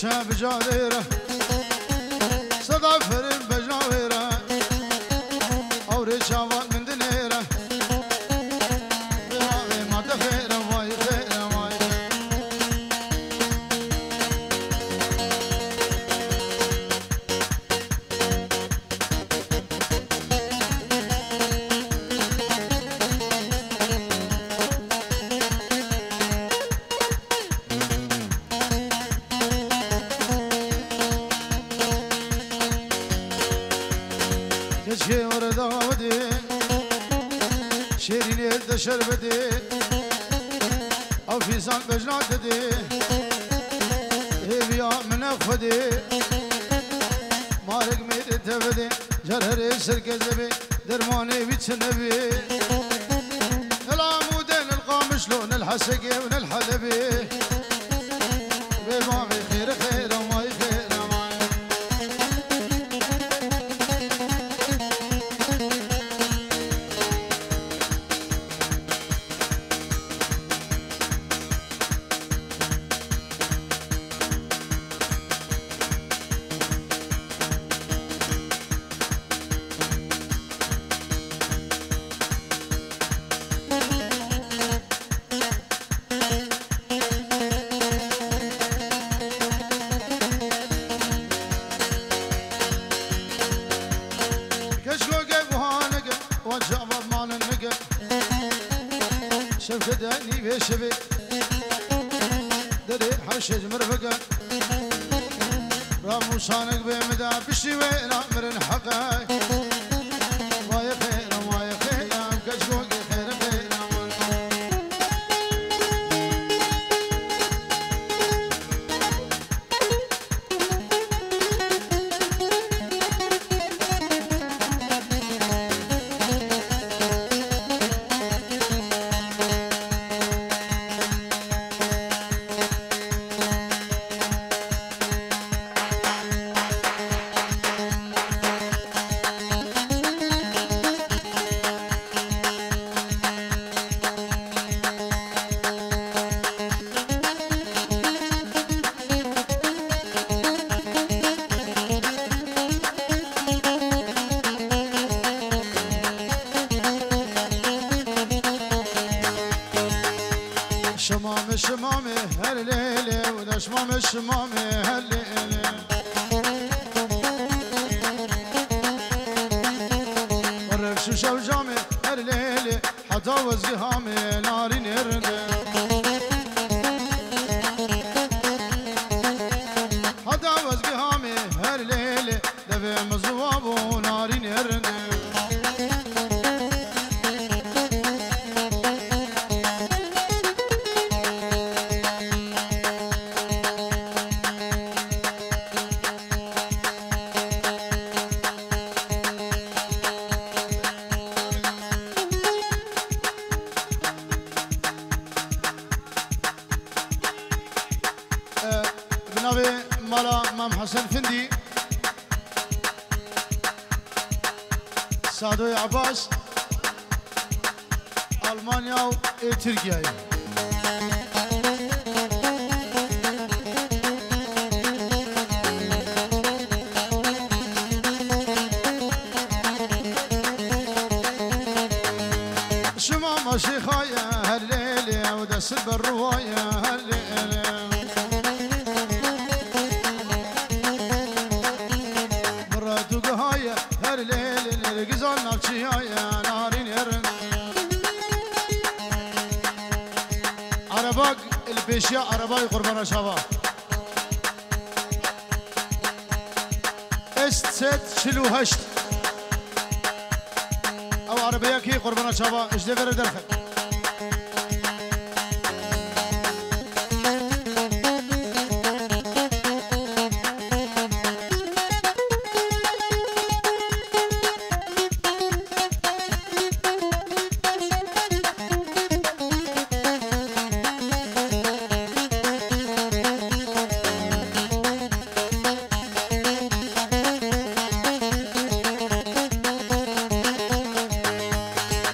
شاب جاريره صدى فرن بجاويره أوري شاوات من دنيره براغي ما تخيره واي خيره واي كشكي وردا ودي شيرين يلد شربتي أو في سان بجنات دي هيبيا من أخفدي مارك ميت تفدي جرهري سركزبي درماني بيتسنبي العمودين القامش لون الحسقي ونالحلبي بباغي خير خير وماي خير شوف داني بشبي دري حشج مرفقة رامو شانك بمدى بشي وين امر حقاي ما يخير ما يخير كشوق خير خير شمامي شمامي هالليلة ولا شمامي شمامي هالليلة ورك شوشة وجامي هالليلة حتى وزهامي ناري نرد حتى وزهامي هالليلة دبي مزواب وناري نرد بنابي مالا مام حسن فندي سادوي عباس ألمانيا وتركيا شمام شيخايا هالليلة ودس بالرواية هالليلة هر ليل القزال نفسيايا نارين يرن عرباك البيشيا عرباي قربان شابا است ست شلو هشت او عربيا كي قربان شابا اجده غير درخل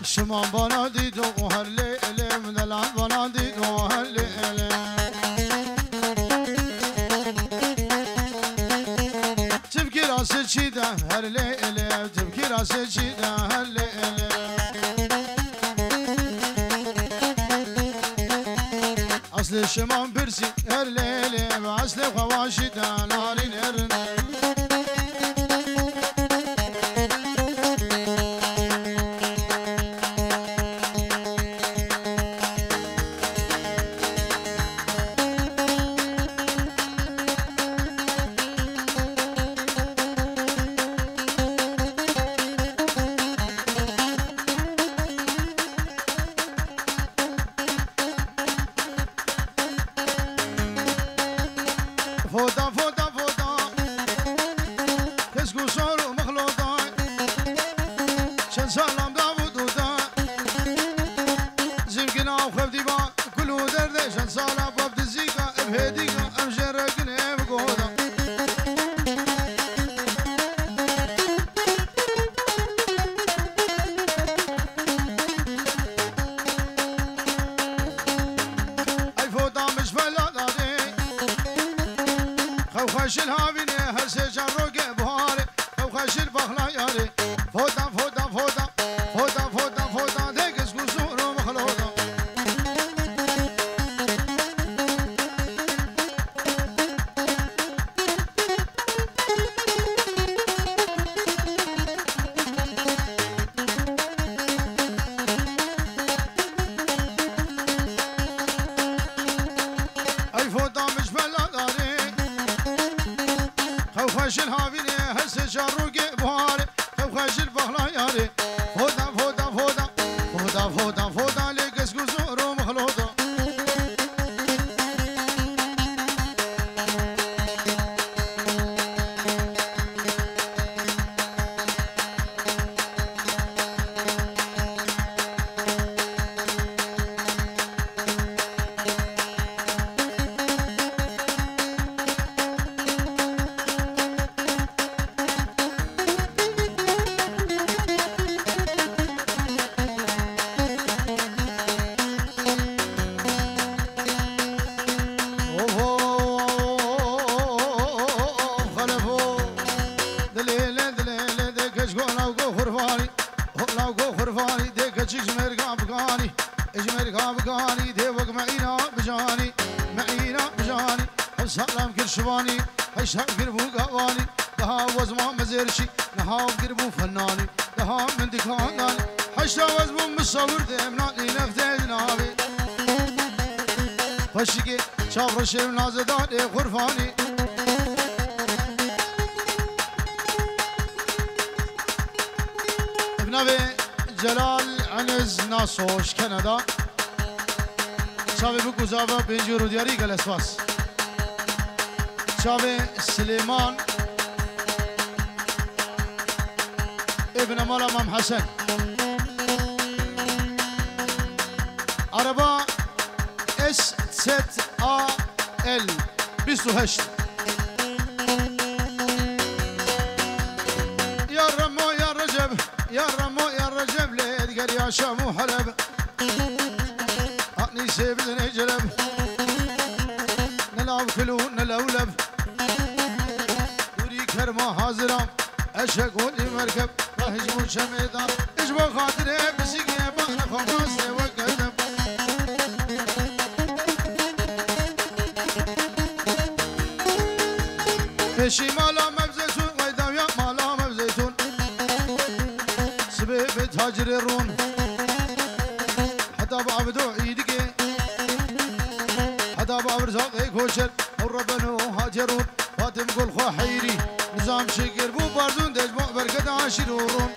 شمان بانا دید و راسي تشيدا هالليلة تبكي راسي تشيدا هالليلة أصل الشمام برسي هالليلة أصل خواشدا ناري نرن فوتا فوتا فوتا كسكو صار ومخلوطا شن سلام داود ودا زمكنا وخفدي با كل درد شن سلام بابد الزيكا بهديكا امجرقني بقودا اي فوتا مش فلا خوخش الهابيني هسه جروق بهاري خوخش البخلا ياري فوتا فوتا فوتا فوتا فوتا فوتا ديكس قصور ومخلوطة اي فوتا مش بلا داري خوخش الهابيني هسه جروق بهاري خوخش البخلا ياري فوتا فوتا فوتا فوتا فوتا فوتا ليكس قصور ومخلوطة بقاني ديوك معينا بجاني معينا بجاني سلام كل شباني هشام قربو قواني لها وزما مزيرشي لها قربو فناني لها من دكاناني حشتا وزمو مصور ديمناني نفتي جنابي خشيكي شاف رشي منازداني غرفاني ابنبي جلال عنز ناسوش كندا شاوي بوكو زافا بنجورو دياري قلسواس شاوي سليمان ابن مولا مام حسن عربا اس ست ا ال 28 يا رمو يا رجب يا رمو يا رجب ليد قال يا شامو حلب أني سيبني جلب نلعب كلون نلولب دوري كرمه حاضرة أشق ولي مركب راهجمو شميدان إجبو خاطري بسيقي بغنا خماسي وقدم بشي مالا مبزيتون ويداو يا مالا مبزيتون سبيب تاجر الرون حتى بعبدو عيدك حتى بعبر زاقي كوشر وربنو هاجرون فاتم قول خو حيري نظام شكر بو باردون دجمو بركت عاشرون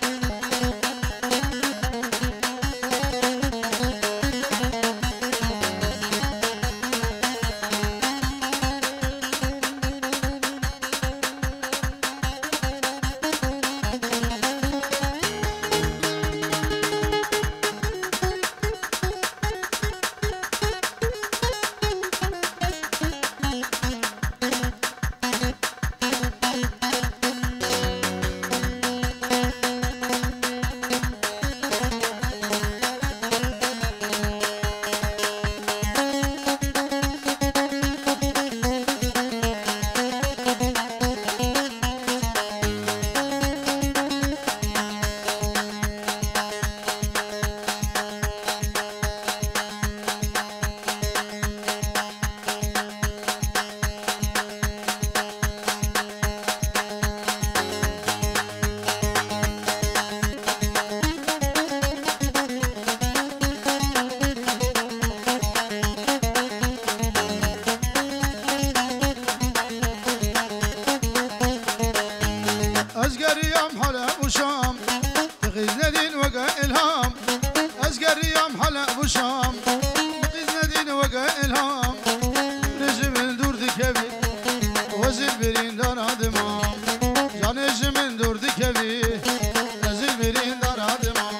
برین دارد ما جانش من دردی کبی رزل برین دارد ما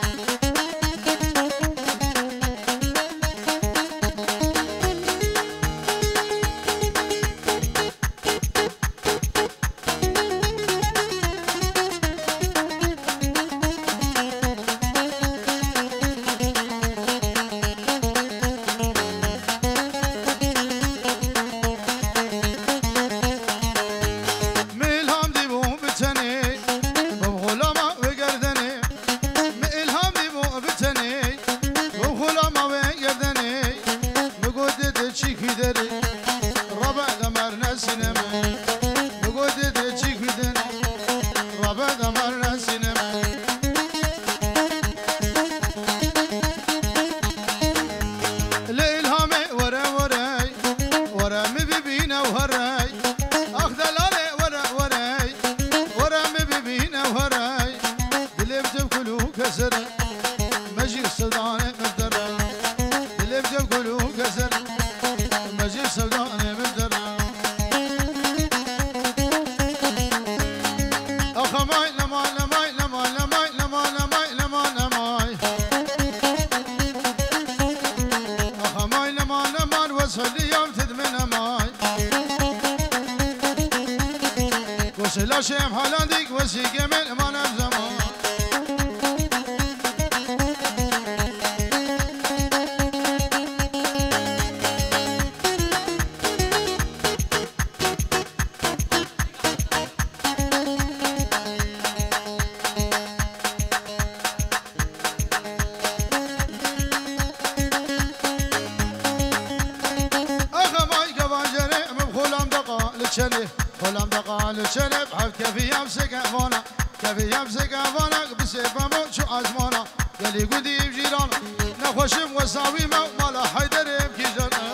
لاشم حالا دیگ وسیقه من امانم زمان اخا مای گوانجره من خولم دقا لچنه خولم دقا لچنه كيفي يمسك عفانا كيفي يمسك عفانا بسيف موت شو عزمانا قالي قدي بجيرانا نخوشم وساوي مالا حيدر يبكي جانا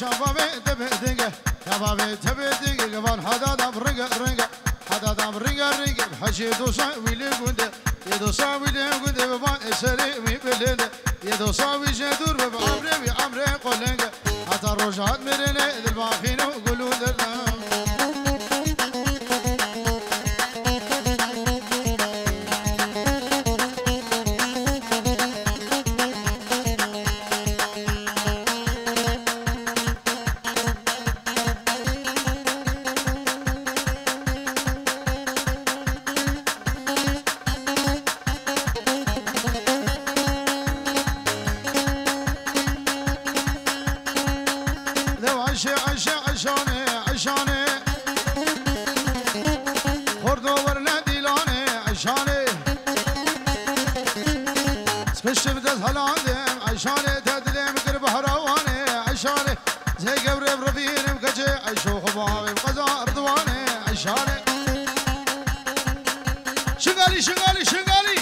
شبابي تبدينه شبابي تبدينه كمان حدا دام رنجا حدا دام رنجا حشي دوسا ويلي قنده يدوسا ويلي قنده بابا اسري ويبلده يدوسا ويجدور بابا عمري قلنجه حتى رجعت مرنه الباقين وقولوا درنا عشانه خردو ورنا دیلانه عشانه سپشت بدز هلاندم عشانه تدلیم قرب هروانه عشانه زي قبرب رفيرم كجي عشو خبابي بقضاء اردوانه عشانه شغالي شغالي شغالي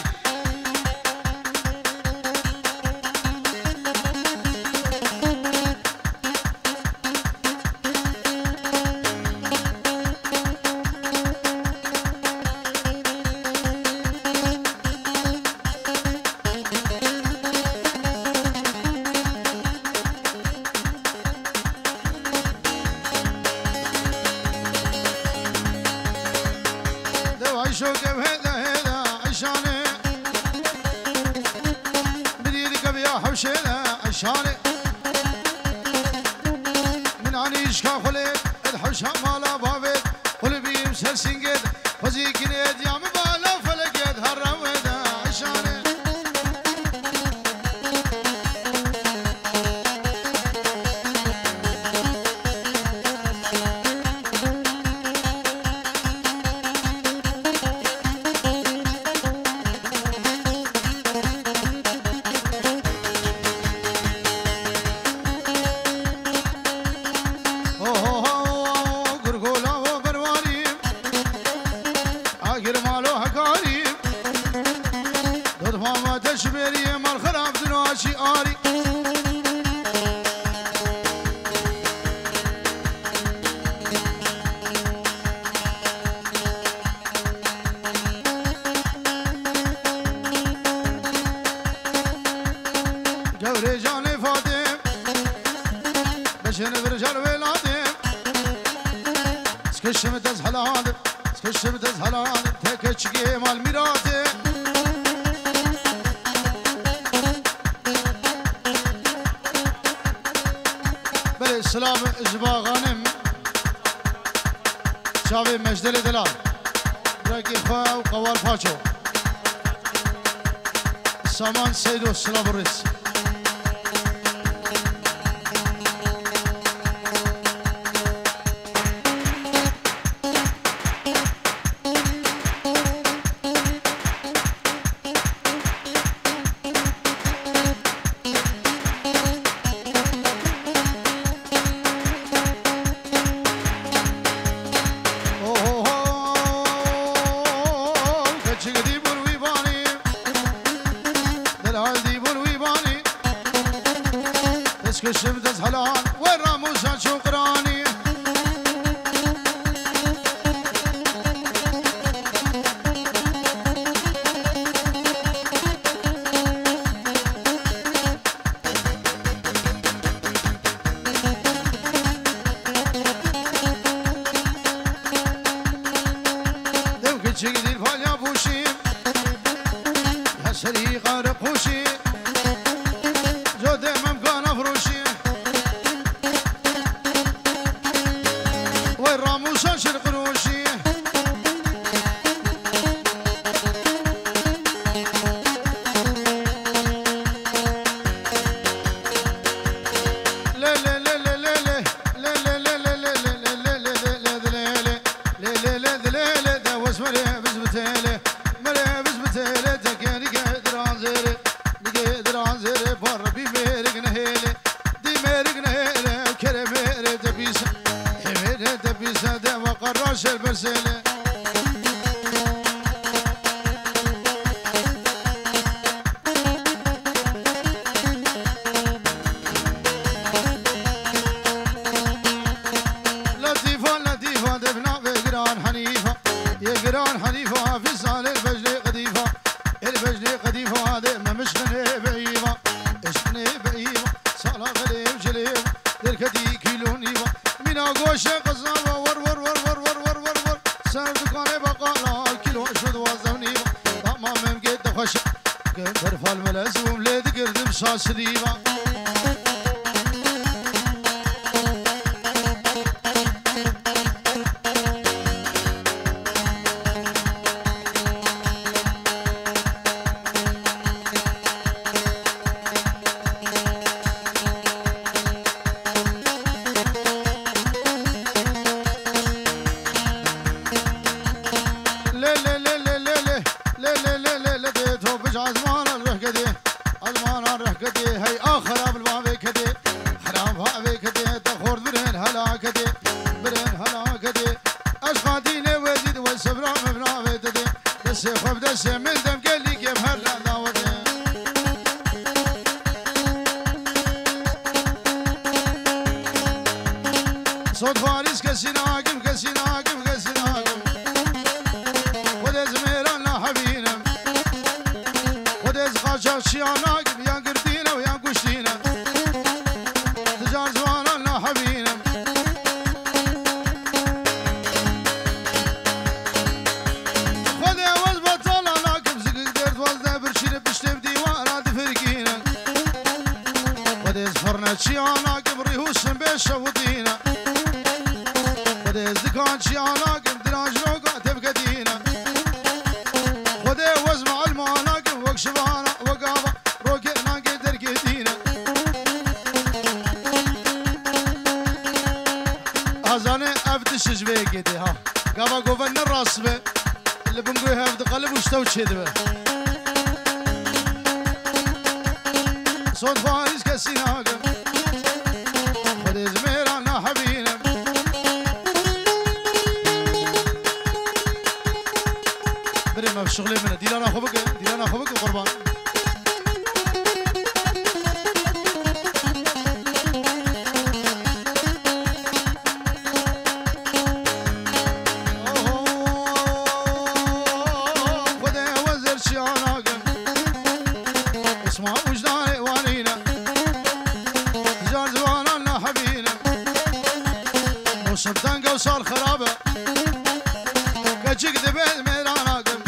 شوقه هذا عشانه بديدك بيا حوشيله عشانه من عنيش كاخلت الحوشة مالا بابت قلبي مسرسنجد وزيك نيد يا مبالا فلقيت هالرويده عشانه سكشم تز حلال سكشم تز حلال تكشكي مال ميراته بل السلام اجبا غانم شاوي مجدل دلال راكي خواه وقوار فاچو سامان سيدو السلام الرئيس كشم دز حلال والراموسة شكراني دو كتشي دي الفاليا بوشي هسري غارق خوشي جودة ممكان افروشي والراموسة شرقروشي البرسلة لطيفة لطيفة دفنا بقران حنيفة يقران حنيفة في صال البجلي قديفة البجلي قديفة هذا ما مشغني بعيبة اشغني بعيبة صالة غليب جليب للكدي كيلو نيفة من أقوش قصابة ور ور ور ور ور ور ور ور سر دكاني بقالا كيلو اشود وازوني تمام ممكن خوش قدر فالملز ومليد قردم شاش ديبا هي آخر بالباب كدي حرام باب كدي تخورد برهن هلا كدي برهن هلا كدي أشقادين وزيد والسبرا مبنا بيتدي دسي خب دسي من دم قال لي كيف هلا داودي صوت فارس كسيناقم كسيناقم كسيناقم خد زميران لا حبينا خد قاشا شياناقم يا قردينا ويا قشتينا تجار زوانا لا حبينا خد وز بطلع لاقم زق قدرت وزنا برشينا بشتم ديوانا تفرقينا خد زفرنا شياناقم ريهوس بيشا ودينا زكان شياناقم دراج روقا تبقدينا خذي وزمع الماناقم وقشبانا وقابا روكينا قدر قدينا هزاني افتش جبي قدي ها قابا قوفن الراسبة اللي بنقويها افد قلب وشتوش هدبه صوت فارس كسيناقم خذي زميرانا حبينا ما في شغلي منه ديلانا خوبك قربان خذي وزر شياناقم اسمع وجداني وانينا تجار زوانا حبينا وصدنقه وصار خرابه بچه دبل میرانا کم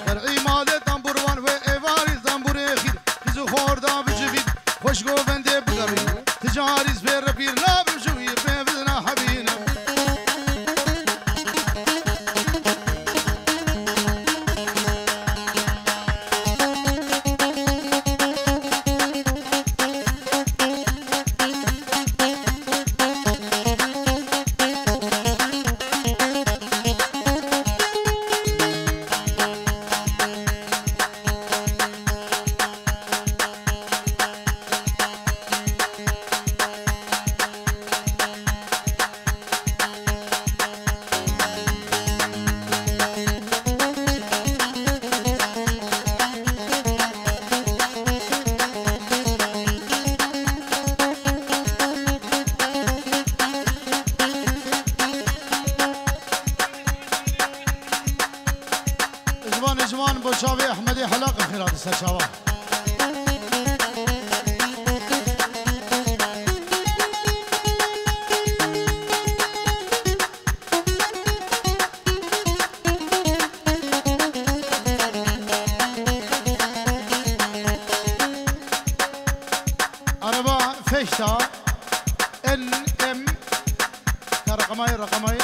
برعی ماله تنبوروان و ایواری تنبور خیر کزو خوردا بجوید خوش گوونده بگوید تجاریز بیر پیر لابم جوی ببزنا حبینم جوان بوشاوي احمدي حلاق خيرات السشاوة أربعة فيشتا ان ام رقمي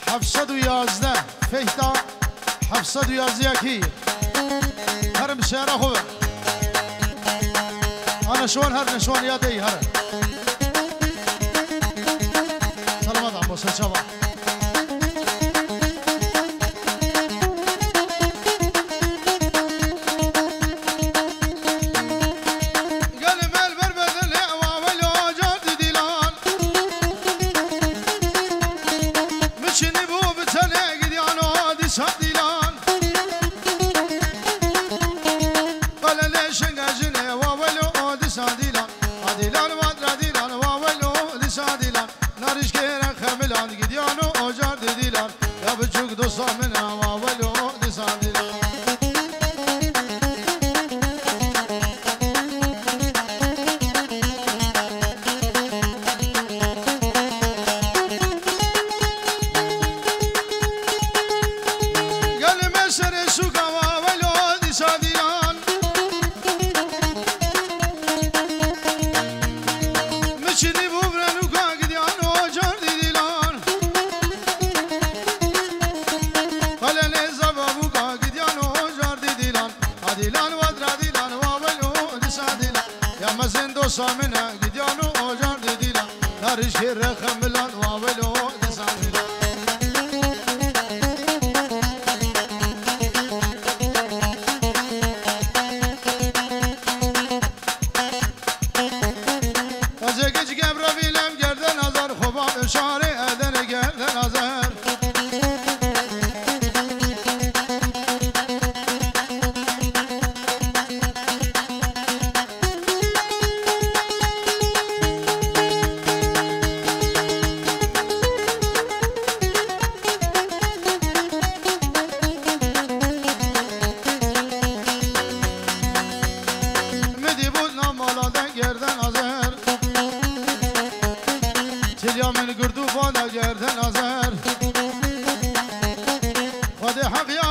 حفصد ويازده فيشتا حفصد ويازيكي هرم الشارع خوه أنا شوان هر نشوان يادي هر سلامات عمو سلشابا صامنا قديانو وجار ديلا نارش الرخم بلان واولو دسامنا أزكج قبر فيلم جردن نظر خبا شاري أذن جردن نظر من قردو بالا گردن آزر خود حق